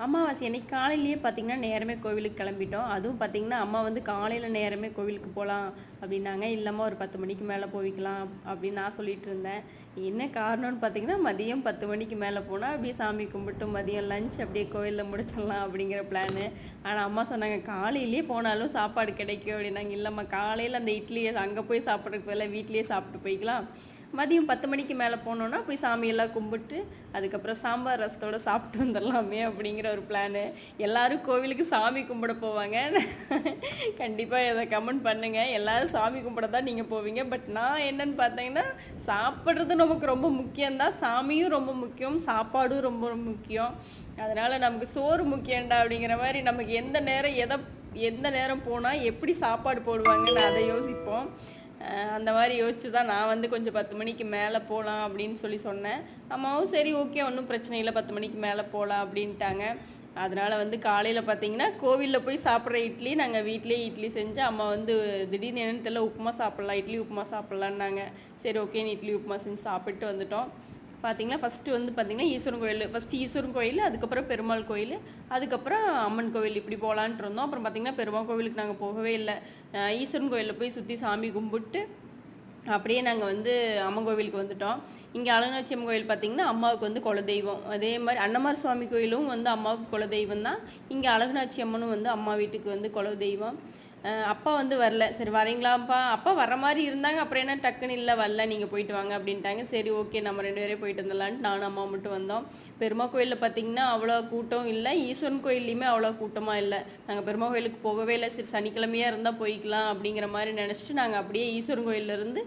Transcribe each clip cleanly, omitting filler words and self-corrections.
அமாவாசை அன்னைக்கு காலையிலேயே பார்த்தீங்கன்னா, நேரமே கோவிலுக்கு கிளம்பிட்டோம். அதுவும் பார்த்தீங்கன்னா, அம்மா வந்து காலையில நேரமே கோவிலுக்கு போலாம் அப்படின்னாங்க. இல்லம்மா ஒரு 10 மணிக்கு மேல போய்க்கலாம் அப்படின்னு நான் சொல்லிட்டு இருந்தேன். என்ன காரணம்னு பார்த்தீங்கன்னா, மதியம் 10 மணிக்கு மேல போனா, அப்படியே சாமி கும்பிட்டு மதியம் லஞ்ச் அப்படியே கோவில்ல முடிச்சிடலாம் அப்படிங்கிற பிளானு. ஆனா அம்மா சொன்னாங்க, "காலையிலேயே போனாலும் சாப்பாடு கிடைக்கும்" அப்படின்னாங்க. இல்லம்மா காலையில அந்த இட்லிய அங்க போய் சாப்பிடுறதுக்கு பதிலா வீட்லயே சாப்பிட்டு போய்க்கலாம். மதியம் 10 மணிக்கு மேல போனோம்னா, போய் சாமியெல்லாம் கும்பிட்டு, அதுக்கப்புறம் சாம்பார் ரசத்தோட சாப்பிட்டு வந்துரலாமே அப்படிங்கிற ஒரு பிளானு. எல்லாரும் கோவிலுக்கு சாமி கும்பிட போவாங்க. கண்டிப்பா இத கமெண்ட் பண்ணுங்க. எல்லாரும் சாமி கும்பிட தான் நீங்க போவீங்க. பட் நான் என்னன்னு பார்த்தீங்கன்னா, சாப்பிடுறது நமக்கு ரொம்ப முக்கியம் தான். சாமியும் ரொம்ப முக்கியம். சாப்பாடும் ரொம்ப முக்கியம். அதனால நமக்கு சோறு முக்கியம்டா அப்படிங்கிற மாரி நமக்கு எந்த நேரம் போனா எப்படி சாப்பாடு போடுவாங்கன்னு அத யோசிப்போம். அந்த மாரி யோசிச்சு தான் நான் வந்து கொஞ்சம் 10 மணிக்கு மேல போலாம் அப்படின்னு சொன்னேன். அம்மாவும் சரி ஓகே ஒண்ணும் பிரச்சனை இல்ல 10 மணிக்கு மேல போலாம் அப்படின்ட்டாங்க. அதனால வந்து காலையில பார்த்தீங்கன்னா, கோவில்ல போய் சாப்பிடுற இட்லி நாங்க வீட்லயே இட்லி செஞ்சு அம்மா வந்து திடீர்னு என்னன்னு தெரியல உப்புமா சாப்பிடலாம், இட்லி உப்புமா சாப்பிடலான்னாங்க. சரி ஓகேன்னு இட்லி உப்புமா செஞ்சு சாப்பிட்டு வந்துட்டோம். பார்த்தீங்கன்னா, ஃபர்ஸ்ட்டு வந்து பார்த்தீங்கன்னா, ஈஸ்வரன் கோயில் ஃபர்ஸ்ட்டு ஈஸ்வரன் கோயில், அதுக்கப்புறம் பெருமாள் கோயில், அதுக்கப்புறம் அம்மன் கோவில் இப்படி போலான்ட்டு இருந்தோம். அப்புறம் பார்த்தீங்கன்னா, பெருமாள் கோவிலுக்கு நாங்க போகவே இல்ல. ஈஸ்வரன் கோயில்ல போய் சுத்தி சாமி கும்பிட்டு, அப்படியே நாங்க வந்து அம்மன் கோவிலுக்கு வந்துட்டோம். இங்க அழகாட்சி அம்மன் கோயில் பார்த்தீங்கன்னா, அம்மாவுக்கு வந்து குலதெய்வம். அதே மாரி அன்னமார் சுவாமி கோயிலும் வந்து அம்மாவுக்கு குலதெய்வம் தான். இங்க அழகனாட்சி அம்மனும் வந்து அம்மா வீட்டுக்கு வந்து குலதெய்வம். அப்பா வந்து வரல. சரி வரீங்களாப்பா? அப்பா வர்ற மாரி இருந்தாங்க. அப்புறம் என்ன டக்குன்னு இல்ல வரல நீங்க போயிட்டு வாங்க அப்படின்ட்டாங்க. சரி ஓகே நம்ம 2 பேரே போயிட்டு வந்துடலான்ட்டு நானும் அம்மாவும் மட்டும் வந்தோம். பெருமா கோயில்ல பார்த்தீங்கன்னா, அவ்வளோ கூட்டம் இல்ல. ஈஸ்வரன் கோயில்லையுமே அவ்வளோ கூட்டமா இல்ல. நாங்க பெருமா கோயிலுக்கு போகவே இல்ல. சரி சனிக்கிழமையா இருந்தா போய்க்கலாம் அப்படிங்கிற மாரி நெனச்சுட்டு, நாங்க அப்படியே ஈஸ்வரன் கோயில்ல இருந்து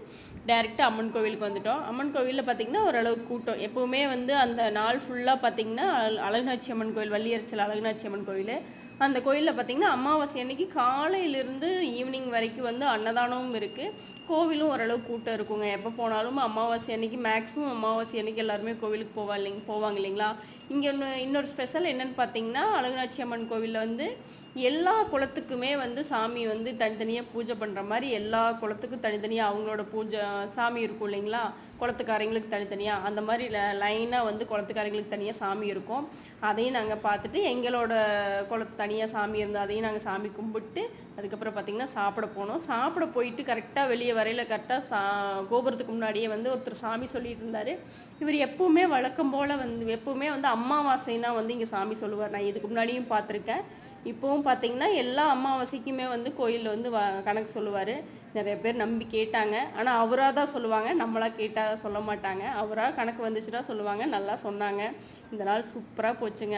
டைரக்ட்டா அம்மன் கோவிலுக்கு வந்துட்டோம். அம்மன் கோவில்ல பார்த்தீங்கன்னா, ஓரளவுக்கு கூட்டம். எப்பவுமே வந்து அந்த நாள் ஃபுல்லா பார்த்தீங்கன்னா, அழகாட்சி அம்மன் கோயில், வள்ளியரசல் அழகாட்சி அம்மன் கோயிலு. அந்த கோயில்ல பார்த்தீங்கன்னா, அமாவாசை அன்னைக்கு காலையிலிருந்து ஈவினிங் வரைக்கும் வந்து அன்னதானமும் இருக்கு. கோவிலும் ஓரளவு கூட்டம் இருக்குங்க. எப்போ போனாலும் அமாவாசை அன்னைக்கு மேக்ஸிமம் அமாவாசை அன்னைக்கு எல்லாருமே கோவிலுக்கு போவாங்க இல்லைங்களா? இங்க இன்னொரு ஸ்பெஷல் என்னன்னு பார்த்தீங்கன்னா, அழகாட்சி அம்மன் கோவில்ல வந்து எல்லா குலத்துக்குமே வந்து சாமி வந்து தனித்தனியா பூஜை பண்ற மாரி எல்லா குலத்துக்கும் தனித்தனியா அவங்களோட பூஜை சாமி இருக்கும் இல்லைங்களா? குலத்துக்காரங்களுக்கு தனித்தனியா அந்த மாரி லைனா வந்து குலத்துக்காரங்களுக்கு தனியா சாமி இருக்கும். அதையும் நாங்க பார்த்துட்டு எங்களோட குலத்து தனியா சாமி இருந்து அதையும் நாங்க சாமி கும்பிட்டு, அதுக்கப்புறம் பார்த்தீங்கன்னா சாப்பிட போனோம். சாப்பிட போயிட்டு கரெக்ட்டா வெளிய வரையில கரெக்ட்டா கோபுரத்துக்கு முன்னாடியே வந்து ஒருத்தர் சாமி சொல்லிட்டு இருந்தாரு. இவர் எப்பவுமே வழக்கம் போல வந்து எப்பவுமே வந்து அமாவாசைனா வந்து இங்க சாமி சொல்லுவார். நான் இதுக்கு முன்னாடியும் பார்த்துருக்கேன். இப்பவும் பார்த்தீங்கன்னா, எல்லா அமாவாசைக்குமே வந்து கோயில்ல வந்து கணக்கு சொல்லுவாரு. நெறைய பேர் நம்பி கேட்டாங்க. ஆனா அவரா தான் சொல்லுவாங்க. நம்மளா கேட்டா சொல்ல மாட்டாங்க. அவரா கணக்கு வந்துச்சுன்னா சொல்லுவாங்க. நல்லா சொன்னாங்க. இந்த நாள் சூப்பரா போச்சுங்க.